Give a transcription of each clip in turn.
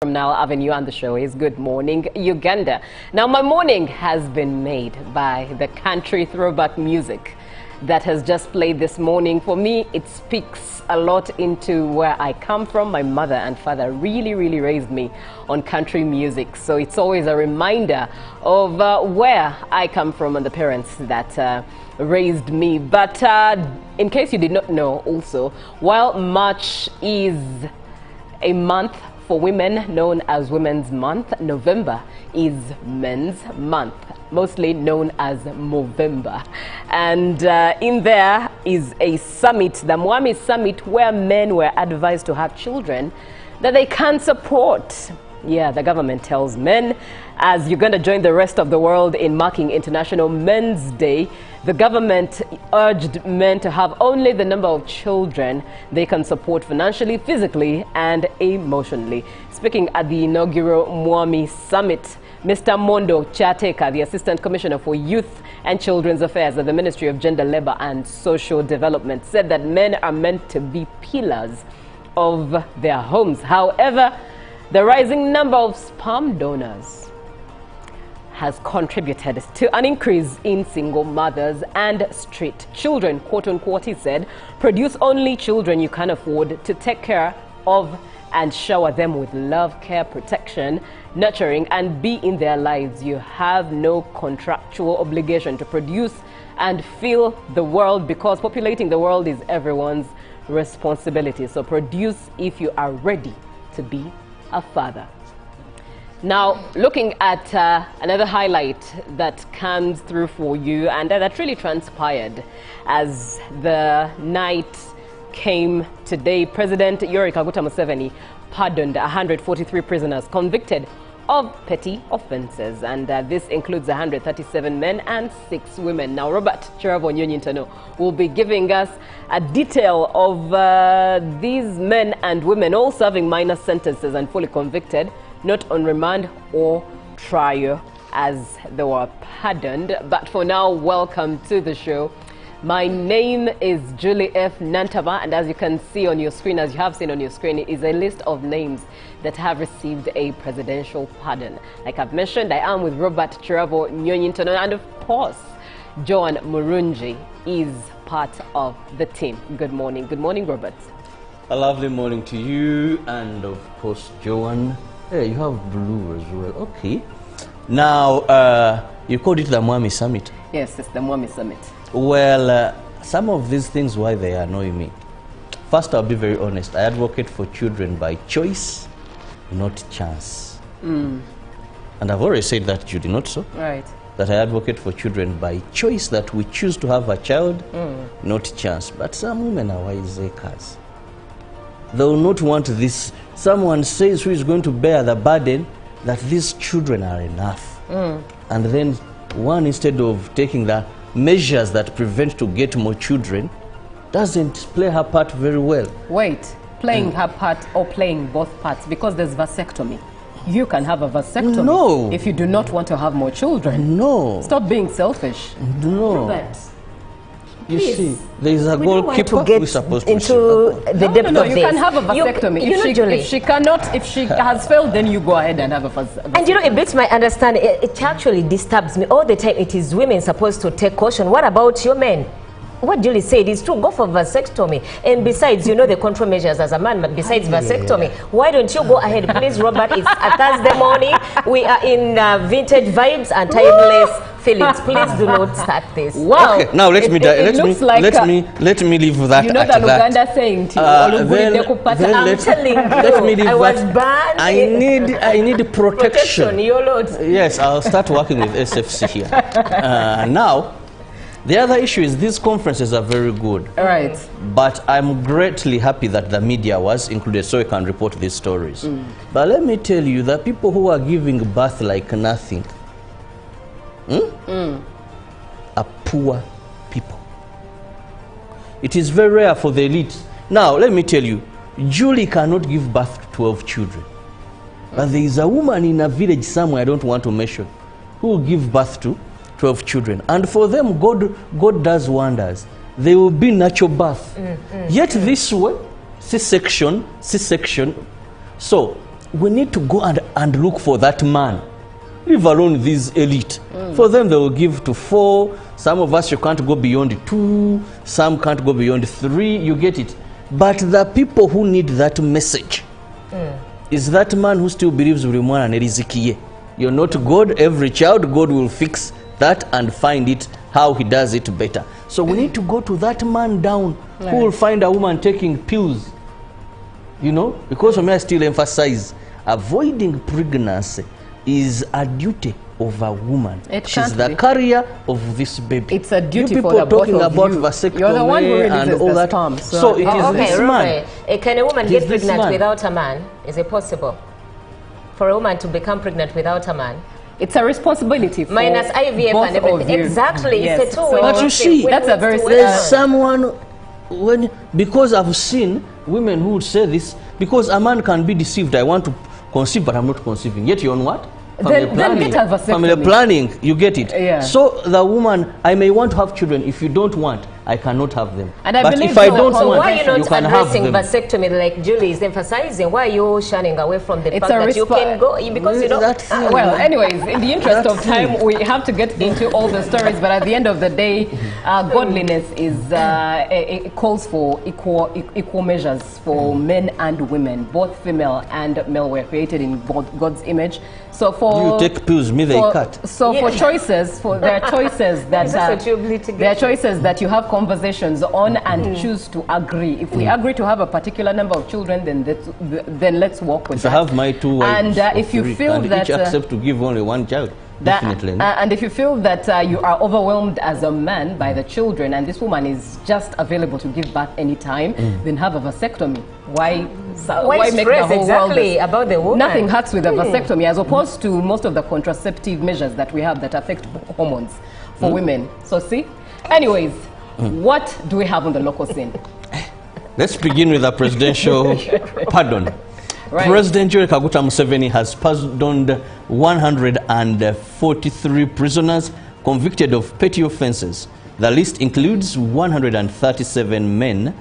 From Now Avenue, and the show is Good Morning Uganda. Now, my morning has been made by the country throwback music that has just played this morning. For me, it speaks a lot into where I come from. My mother and father really raised me on country music, so it's always a reminder of where I come from and the parents that raised me. But in case you did not know also, while March is a month for women known as Women's Month, November is Men's Month, mostly known as Movember. And in there is a summit, the Mwami Summit, where men were advised to have children that they can support. Yeah, the government tells men, as Uganda joined the rest of the world in marking International Men's Day, the government urged men to have only the number of children they can support financially, physically, and emotionally. Speaking at the inaugural Mwami Summit, Mr. Mondo Chateka, the Assistant Commissioner for Youth and Children's Affairs at the Ministry of Gender, Labour and Social Development, said that men are meant to be pillars of their homes. However, the rising number of sperm donors has contributed to an increase in single mothers and street children, quote unquote, he said. Produce only children you can afford to take care of and shower them with love, care, protection, nurturing, and be in their lives. You have no contractual obligation to produce and fill the world, because populating the world is everyone's responsibility. So produce if you are ready to be a father. Now, looking at another highlight that comes through for you, and that really transpired as the night came today. President Yoweri Kaguta Museveni pardoned 143 prisoners convicted of petty offences, and this includes 137 men and 6 women. Now, Robert Chiravo will be giving us a detail of these men and women all serving minor sentences and fully convicted, not on remand or trial, as they were pardoned. But for now, welcome to the show. My name is Julie F. Nantava, and as you can see on your screen, as you have seen on your screen, is a list of names that have received a presidential pardon. Like I've mentioned, I am with Robert Chiravo Nyonyintono, and of course, Joan Murungi is part of the team. Good morning. Good morning, Robert. A lovely morning to you, and of course, Joan. Hey, you have blue as well. Okay. Now, you called it the Mwami Summit. Yes, it's the Mwami Summit. Well, some of these things, why they annoy me. First, I'll be very honest. I advocate for children by choice, not chance. And I've already said that, Judy, not so? Right. That I advocate for children by choice, that we choose to have a child, not chance. But some women are wiseacres. They will not want this. Someone says who is going to bear the burden, that these children are enough. And then one, instead of taking the measures that prevent to get more children, doesn't play her part very well. Wait, playing her part or playing both parts, because there's vasectomy. You can have a vasectomy if you do not want to have more children. No. Stop being selfish. No. Robert, You please, see, there is a we don't want goalkeeper to get who is supposed to into the depth of you this. can have a vasectomy. If she cannot, if she has failed, then you go ahead and have a vasectomy. And you know, it beats my understanding. It actually disturbs me all the time. It is women supposed to take caution. What about your men? What Julie said is true. Go for vasectomy. And besides, you know the control measures as a man, but besides vasectomy, why don't you go ahead, please, Robert? It's a Thursday morning. We are in vintage vibes and timeless feelings. Please do not start this. Wow. Okay, now let me leave that. You know the Uganda saying to you, I'm telling you, I was banned. I need protection. Your Lord. Yes, I'll start working with SFC here. Now, the other issue is these conferences are very good. Right. But I'm greatly happy that the media was included so we can report these stories. But let me tell you, the people who are giving birth like nothing are poor people. It is very rare for the elite. Now, let me tell you, Julie cannot give birth to 12 children. But there is a woman in a village somewhere, I don't want to mention, who will give birth to 12 children. And for them, God does wonders. They will be natural birth. Yet this way, C-section. So we need to go and look for that man. Leave alone these elite. For them, they will give to 4. Some of us, you can't go beyond 2. Some can't go beyond 3. You get it. But the people who need that message is that man who still believes you're not God. Every child, God will fix that and find it how he does it better. So we need to go to that man down who will find a woman taking pills. You know, because for me, I still emphasize avoiding pregnancy is a duty of a woman. She's the carrier of this baby. It's a duty you people for the talking both of about you. vasectomy You're the one who and all that. sperm, So it is this man. Can a woman get pregnant without a man? Is it possible for a woman to become pregnant without a man? It's a responsibility for minus IVF both and everything. of you. Exactly. Yes. It's a two. So, But you see, that's a very there's someone because I've seen women who would say this, because a man can be deceived. I want to conceive, but I'm not conceiving. Yet you're on what? Then get a vasectomy. Family planning, you get it. Yeah. So the woman, I may want to have children. If you don't want, I cannot have them. And I but believe if I so. don't So want, why are you you not can have addressing them. vasectomy like Julie is emphasizing? Why are you shunning away from the It's fact a that you can go because you don't? Well, anyways, in the interest of time, we have to get into all the stories. But at the end of the day, godliness is it calls for equal measures for men and women, both female and male. We're created in God's image. So for you take pills, me they cut. So for choices, there are choices that you have conversations on and choose to agree. If we agree to have a particular number of children, then let's work with that. If I have my 2 wives, and if you feel that each accept to give only 1 child. Definitely. And if you feel that you are overwhelmed as a man by the children and this woman is just available to give birth anytime, then have a vasectomy. Why make the whole exactly world about the woman? Nothing hurts with a vasectomy as opposed to most of the contraceptive measures that we have that affect hormones for women. So see? Anyways, what do we have on the local scene? Let's begin with a presidential pardon. Right. President Yoweri Kaguta Museveni has pardoned 143 prisoners convicted of petty offences. The list includes 137 men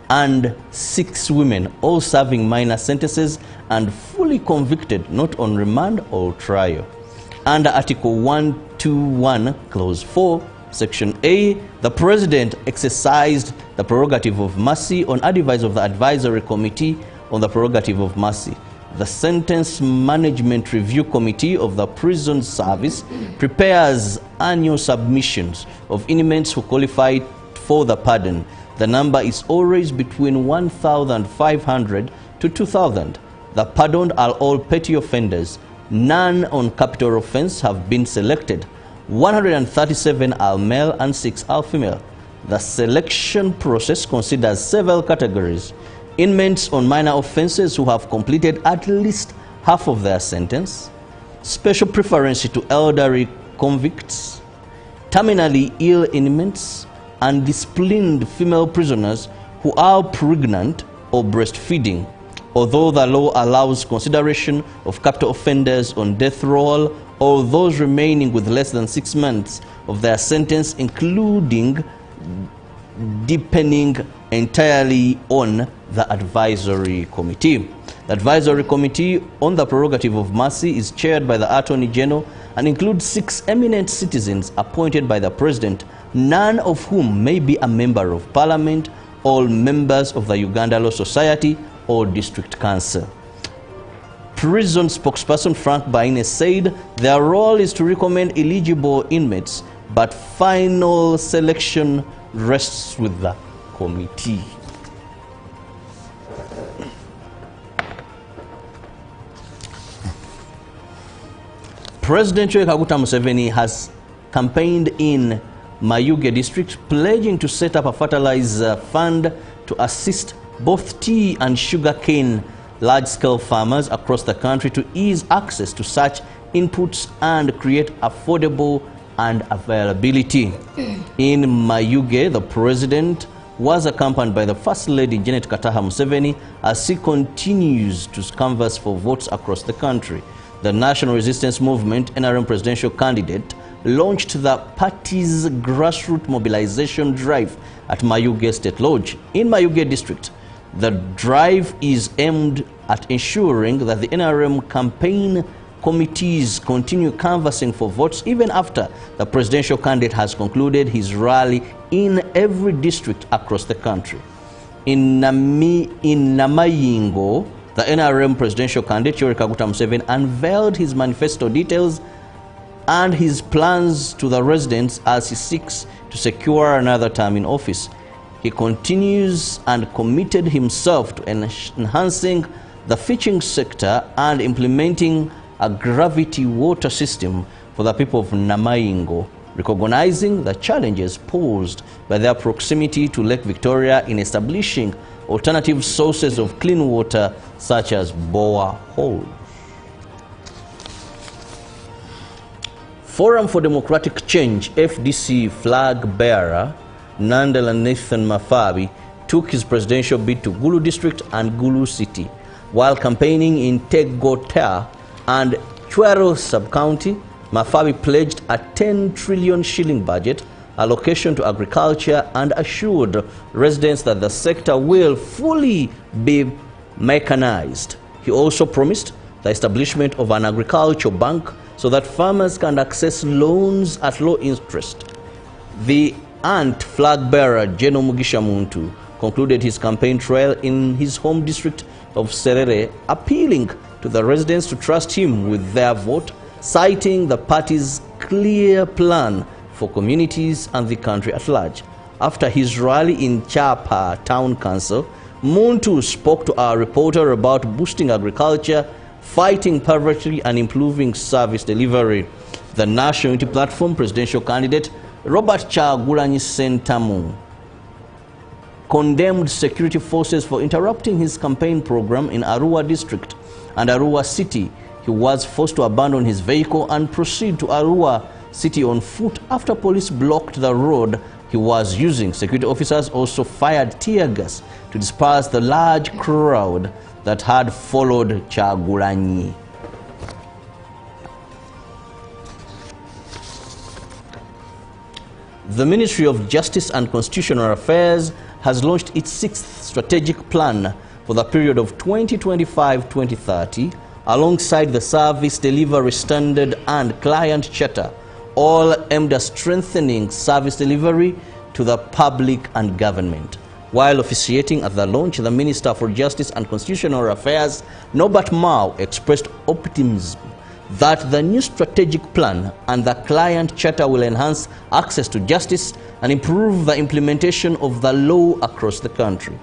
and 6 women, all serving minor sentences and fully convicted, not on remand or trial. Under Article 121, Clause 4, Section A, the President exercised the prerogative of mercy on advice of the Advisory Committee on the Prerogative of Mercy. The Sentence Management Review Committee of the Prison Service prepares annual submissions of inmates who qualify for the pardon. The number is always between 1,500 to 2,000. The pardoned are all petty offenders. None on capital offense have been selected. 137 are male and 6 are female. The selection process considers several categories: inmates on minor offenses who have completed at least half of their sentence, special preference to elderly convicts, terminally ill inmates, and disciplined female prisoners who are pregnant or breastfeeding. Although the law allows consideration of capital offenders on death row or those remaining with less than 6 months of their sentence, including depending entirely on the Advisory Committee. The Advisory Committee on the Prerogative of Mercy is chaired by the Attorney General and includes 6 eminent citizens appointed by the President, none of whom may be a member of Parliament, all members of the Uganda Law Society or District Council. Prison spokesperson Frank Baine said their role is to recommend eligible inmates, but final selection rests with the committee. President Yoweri Kaguta Museveni has campaigned in Mayuge district, pledging to set up a fertilizer fund to assist both tea and sugarcane large-scale farmers across the country to ease access to such inputs and create affordable and availability. In Mayuge, the president was accompanied by the First Lady Janet Kataha Museveni as he continues to canvass for votes across the country. The National Resistance Movement NRM presidential candidate launched the party's grassroots mobilization drive at Mayuge State Lodge in Mayuge district. The drive is aimed at ensuring that the NRM campaign committees continue canvassing for votes even after the presidential candidate has concluded his rally in every district across the country. In Namayingo, the NRM presidential candidate Yoweri Kaguta Museveni unveiled his manifesto details and his plans to the residents as he seeks to secure another term in office. He continues and committed himself to enhancing the fishing sector and implementing a gravity water system for the people of Namayingo, recognizing the challenges posed by their proximity to Lake Victoria in establishing alternative sources of clean water such as boreholes. Forum for Democratic Change FDC flag bearer Nandela Nathan Mafabi took his presidential bid to Gulu district and Gulu city. While campaigning in Tegota and Chwero sub-county, Mafabi pledged a 10 trillion shilling budget allocation to agriculture and assured residents that the sector will fully be mechanized. He also promised the establishment of an agricultural bank so that farmers can access loans at low interest. The Ant flag bearer Jeno Mugisha Muntu concluded his campaign trail in his home district of Serere, appealing to the residents to trust him with their vote, citing the party's clear plan for communities and the country at large. After his rally in Chapa Town Council, Muntu spoke to our reporter about boosting agriculture, fighting poverty and improving service delivery. The National Unity Platform presidential candidate Robert Kyagulanyi Ssentamu condemned security forces for interrupting his campaign program in Arua district and Arua city. He was forced to abandon his vehicle and proceed to Arua city on foot after police blocked the road he was using. Security officers also fired tear gas to disperse the large crowd that had followed Kyagulanyi. The Ministry of Justice and Constitutional Affairs has launched its 6th strategic plan for the period of 2025-2030 alongside the Service Delivery Standard and Client Charter, all aimed at strengthening service delivery to the public and government. While officiating at the launch, the Minister for Justice and Constitutional Affairs, Norbert Mao, expressed optimism that the new strategic plan and the client charter will enhance access to justice and improve the implementation of the law across the country.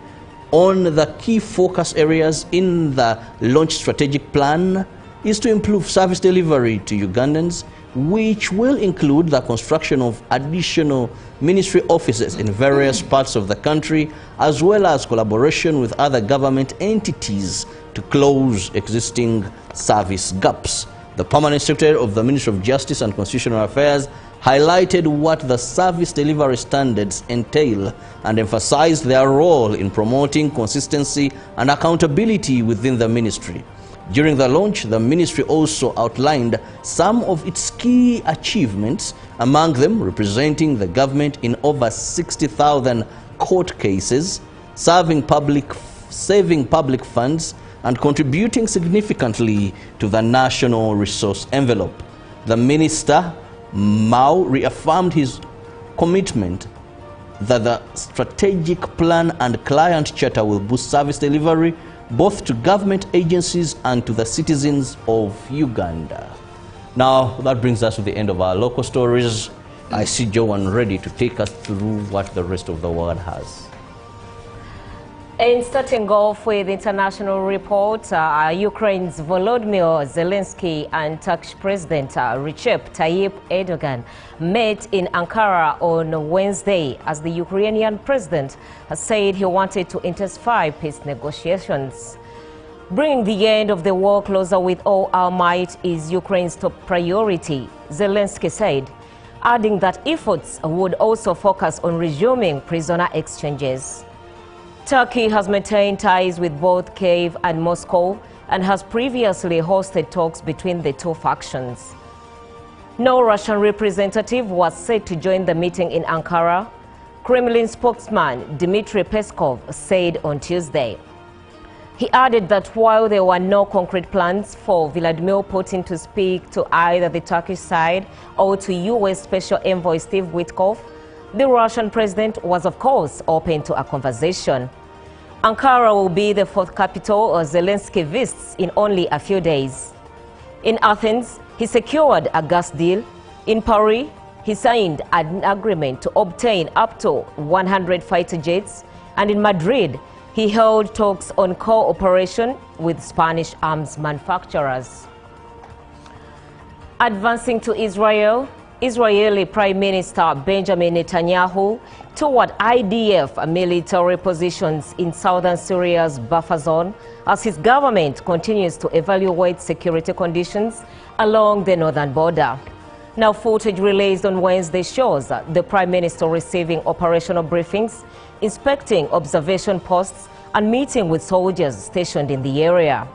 On the key focus areas in the launch strategic plan is to improve service delivery to Ugandans, which will include the construction of additional ministry offices in various parts of the country, as well as collaboration with other government entities to close existing service gaps. The Permanent Secretary of the Ministry of Justice and Constitutional Affairs highlighted what the service delivery standards entail and emphasized their role in promoting consistency and accountability within the ministry. During the launch, the ministry also outlined some of its key achievements, among them representing the government in over 60,000 court cases, saving public funds, and contributing significantly to the national resource envelope. The Minister, Mao, reaffirmed his commitment that the strategic plan and client charter will boost service delivery both to government agencies and to the citizens of Uganda. Now, that brings us to the end of our local stories. I see Joanne ready to take us through what the rest of the world has. And starting off with international reports, Ukraine's Volodymyr Zelensky and Turkish President Recep Tayyip Erdogan met in Ankara on Wednesday as the Ukrainian president has said he wanted to intensify peace negotiations. Bringing the end of the war closer with all our might is Ukraine's top priority, Zelensky said, adding that efforts would also focus on resuming prisoner exchanges. Turkey has maintained ties with both Kyiv and Moscow and has previously hosted talks between the two factions. No Russian representative was set to join the meeting in Ankara. Kremlin spokesman Dmitry Peskov said on Tuesday. He added that while there were no concrete plans for Vladimir Putin to speak to either the Turkish side or to U.S. Special Envoy Steve Witkoff, the Russian president was, of course, open to a conversation. Ankara will be the fourth capital Zelensky visits in only a few days. In Athens, he secured a gas deal. In Paris, he signed an agreement to obtain up to 100 fighter jets. And in Madrid, he held talks on cooperation with Spanish arms manufacturers. Advancing to Israel, Israeli Prime Minister Benjamin Netanyahu toward IDF military positions in southern Syria's buffer zone as his government continues to evaluate security conditions along the northern border. Now, footage released on Wednesday shows the Prime Minister receiving operational briefings, inspecting observation posts, and meeting with soldiers stationed in the area.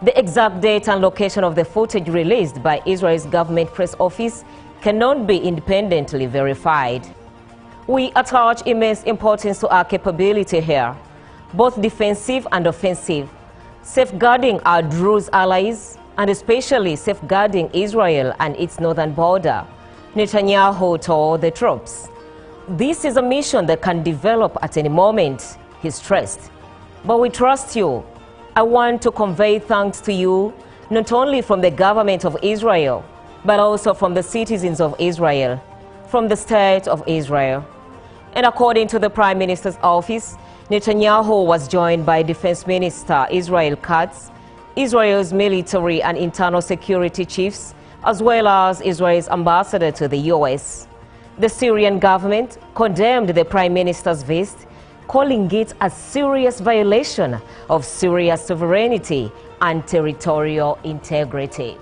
The exact date and location of the footage released by Israel's government press office cannot be independently verified. We attach immense importance to our capability here, both defensive and offensive, safeguarding our Druze allies, and especially safeguarding Israel and its northern border, Netanyahu told the troops. This is a mission that can develop at any moment, he stressed. But we trust you. I want to convey thanks to you, not only from the government of Israel, but also from the citizens of Israel, from the state of Israel. And according to the Prime Minister's office, Netanyahu was joined by Defense Minister Israel Katz, Israel's military and internal security chiefs, as well as Israel's ambassador to the U.S. The Syrian government condemned the Prime Minister's visit, calling it a serious violation of Syria's sovereignty and territorial integrity.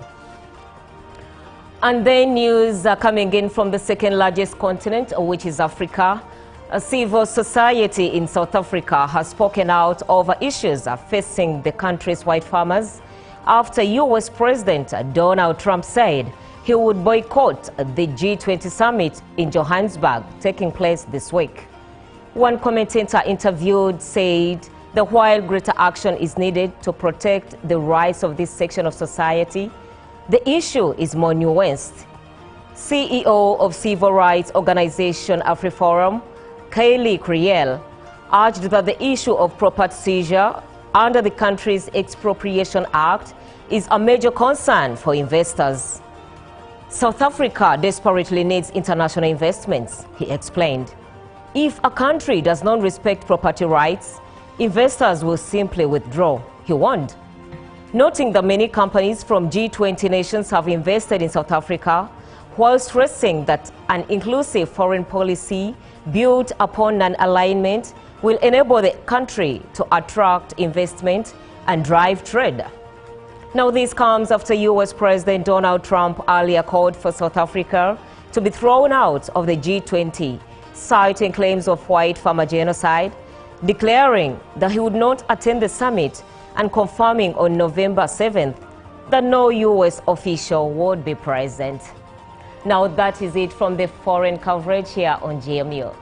And then news coming in from the second largest continent, which is Africa. A civil society in South Africa has spoken out over issues facing the country's white farmers after U.S. President Donald Trump said he would boycott the G20 summit in Johannesburg taking place this week. One commentator interviewed said that while greater action is needed to protect the rights of this section of society, the issue is more nuanced. CEO of civil rights organization AfriForum, Kaylee Criel, urged that the issue of property seizure under the country's Expropriation Act is a major concern for investors. South Africa desperately needs international investments, he explained. If a country does not respect property rights, investors will simply withdraw, he warned. Noting that many companies from G20 nations have invested in South Africa, while stressing that an inclusive foreign policy built upon an alignment will enable the country to attract investment and drive trade. Now, this comes after U.S. President Donald Trump earlier called for South Africa to be thrown out of the G20, citing claims of white farmer genocide, declaring that he would not attend the summit and confirming on November 7th that no U.S. official would be present. Now, that is it from the foreign coverage here on GMU.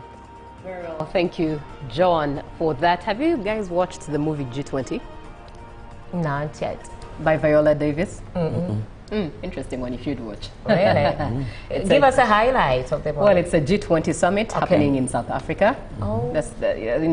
Very well. Thank you, John, for that. Have you guys watched the movie G20? Not yet. By Viola Davis? Interesting one, you should watch. Really? Give us a highlight of the movie. Well, it's a G20 summit happening in South Africa. Oh. That's the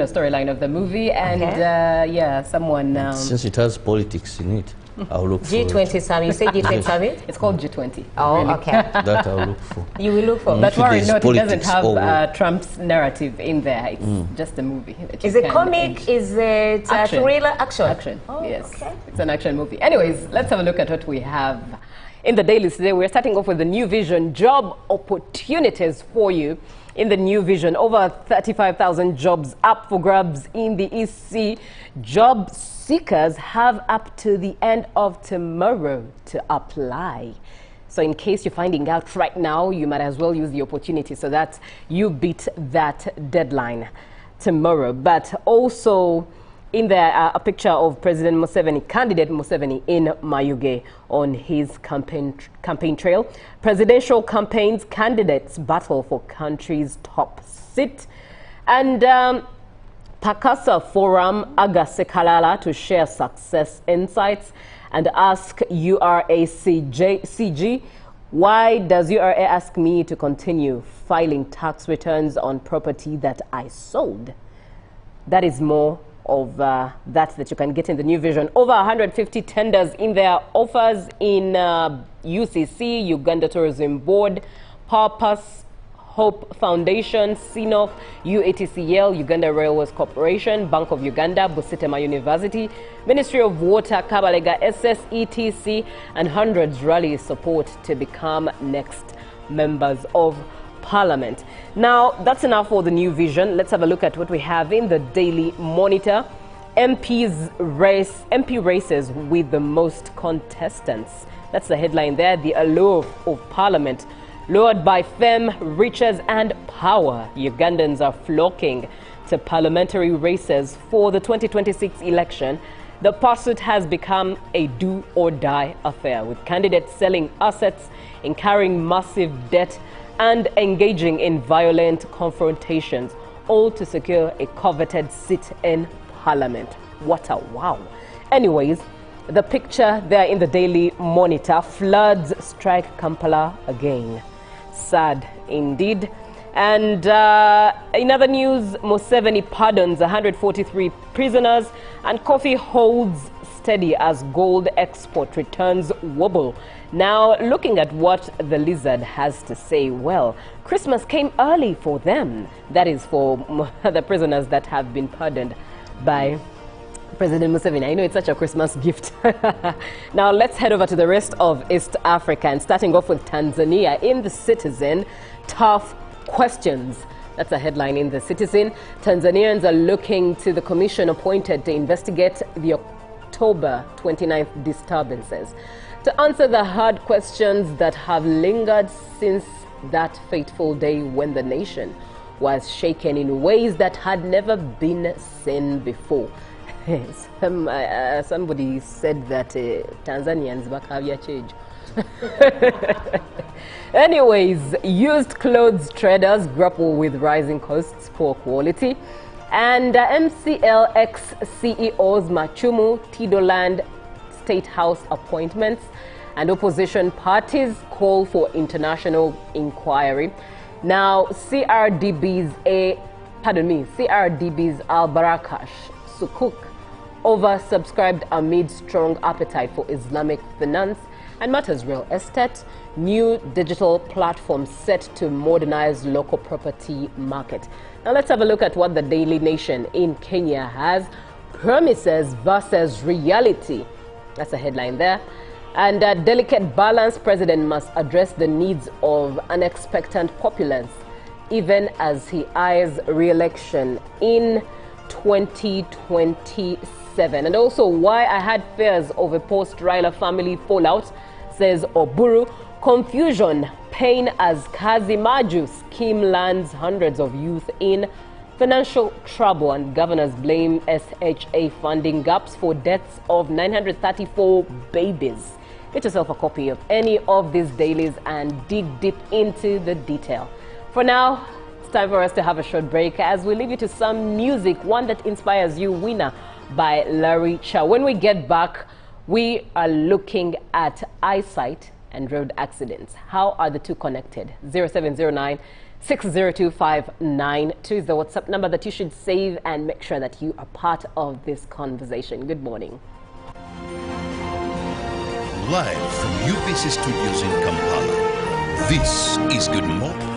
storyline of the movie. And yeah, someone... Since it has politics in it, I'll look for G20 it. summit. You say G20 summit? It's called G20. Oh, really. okay. That I'll look for. You will look for. But worry there's not, it doesn't politics have Trump's narrative in there. It's just a movie. that you Is it can comic? enjoy. Is it thriller? Action? Action, Oh, yes. okay. It's an action movie. Anyways, let's have a look at what we have in the dailies today. We're starting off with the New Vision job opportunities for you. In the New Vision, over 35,000 jobs up for grabs in the EC. Job seekers have up to the end of tomorrow to apply. So in case you're finding out right now, you might as well use the opportunity so that you beat that deadline tomorrow. But also in there, a picture of President Museveni, candidate Museveni in Mayuge on his campaign trail. Presidential campaigns, candidates battle for country's top seat. And Pakasa Forum Agasekalala to share success insights and ask URA-CG, why does URA ask me to continue filing tax returns on property that I sold? That is more of that you can get in the New Vision. Over 150 tenders in their offers in UCC, Uganda Tourism Board, Purpose, Hope Foundation, CNOF, UATCL, Uganda Railways Corporation, Bank of Uganda, Busitema University, Ministry of Water, Kabalega SSETC, and hundreds rally support to become next members of Parliament. Now, that's enough for the New Vision. Let's have a look at what we have in the Daily Monitor. MP races with the most contestants. That's the headline there. The allure of Parliament, lured by fame, riches and power. Ugandans are flocking to parliamentary races for the 2026 election. The pursuit has become a do-or-die affair, with candidates selling assets, incurring massive debt, and engaging in violent confrontations, all to secure a coveted seat in Parliament. What a wow. Anyways, the picture there in the Daily Monitor, floods strike Kampala again. Sad indeed. And in other news, Museveni pardons 143 prisoners, and coffee holds steady as gold export returns wobble. Now, looking at what the Lizard has to say, well, Christmas came early for them. That is for the prisoners that have been pardoned by President Museveni. I know it's such a Christmas gift. Now, let's head over to the rest of East Africa, and starting off with Tanzania. In the Citizen, tough questions. That's a headline in the Citizen. Tanzanians are looking to the commission appointed to investigate the October 29th disturbances, to answer the hard questions that have lingered since that fateful day when the nation was shaken in ways that had never been seen before. Somebody said that Tanzanians back have your change. Anyways, used clothes traders grapple with rising costs, poor quality, and MCLX CEOs Machumu, Tidoland State House appointments, and opposition parties call for international inquiry. Now, CRDB's Al Barakash Sukuk oversubscribed amid strong appetite for Islamic finance and matters real estate. New digital platform set to modernize local property market. Now let's have a look at what the Daily Nation in Kenya has. Promises versus reality. That's a headline there. And delicate balance, president must address the needs of an expectant populace, even as he eyes re-election in 2027. And also why I had fears of a post-Raila family fallout, says Oburu. Confusion, pain as Kazi Maju scheme lands hundreds of youth in financial trouble, and governors blame SHA funding gaps for deaths of 934 babies. Get yourself a copy of any of these dailies and dig deep into the detail. For now, it's time for us to have a short break as we leave you to some music, one that inspires you, Winner by Larry Cha. When we get back, we are looking at eyesight and road accidents. How are the two connected? 0709 6025992 is the WhatsApp number that you should save and make sure that you are part of this conversation. Good morning. Live from UBC Studios in Kampala, this is Good Morning.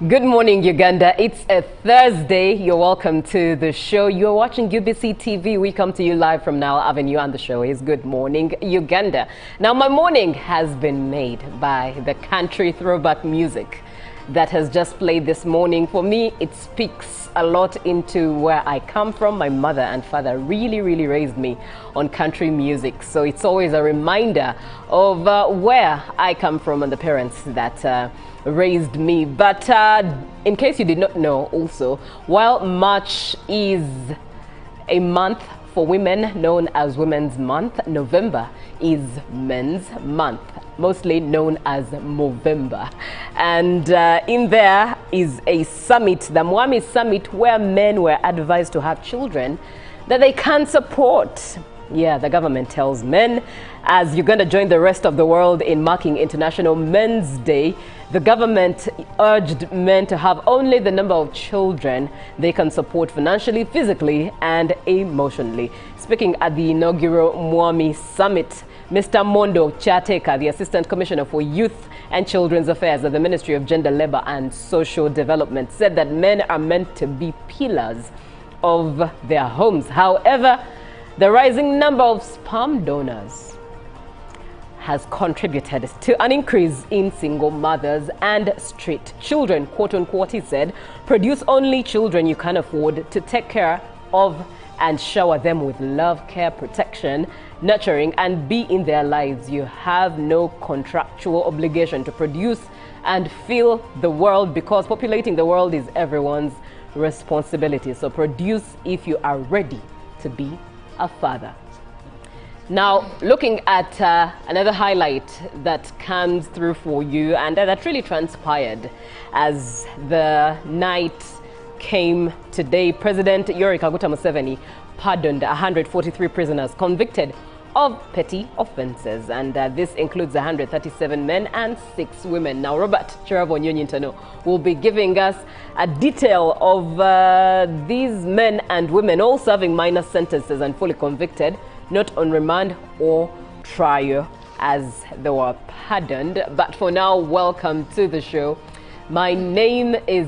Good morning, Uganda. It's a Thursday. You're welcome to the show. You're watching UBC TV. We come to you live from Nile Avenue, and the show is Good Morning, Uganda. Now, my morning has been made by the country throwback music that has just played this morning. For me, it speaks a lot into where I come from. My mother and father really raised me on country music. So it's always a reminder of where I come from and the parents that raised me. But in case you did not know also, while March is a month for women known as Women's Month, November is Men's Month, mostly known as Movember. And in there is a summit, the Mwami Summit, where men were advised to have children that they can support. Yeah, the government tells men, as Uganda joined the rest of the world in marking International Men's Day, the government urged men to have only the number of children they can support financially, physically, and emotionally. Speaking at the inaugural Mwami Summit, Mr. Mondo Chateka, the Assistant Commissioner for Youth and Children's Affairs at the Ministry of Gender, Labor and Social Development, said that men are meant to be pillars of their homes. However, the rising number of sperm donors has contributed to an increase in single mothers and street children, quote unquote, he said. Produce only children you can afford to take care of and shower them with love, care, protection, nurturing, and be in their lives. You have no contractual obligation to produce and fill the world, because populating the world is everyone's responsibility. So produce if you are ready to be a father. Now, looking at another highlight that comes through for you, and that really transpired as the night came today. President Yoweri Kaguta Museveni pardoned 143 prisoners convicted of petty offences, and this includes 137 men and 6 women. Now, Robert Chirabo will be giving us a detail of these men and women all serving minor sentences and fully convicted, not on remand or trial, as they were pardoned. But for now, welcome to the show. My name is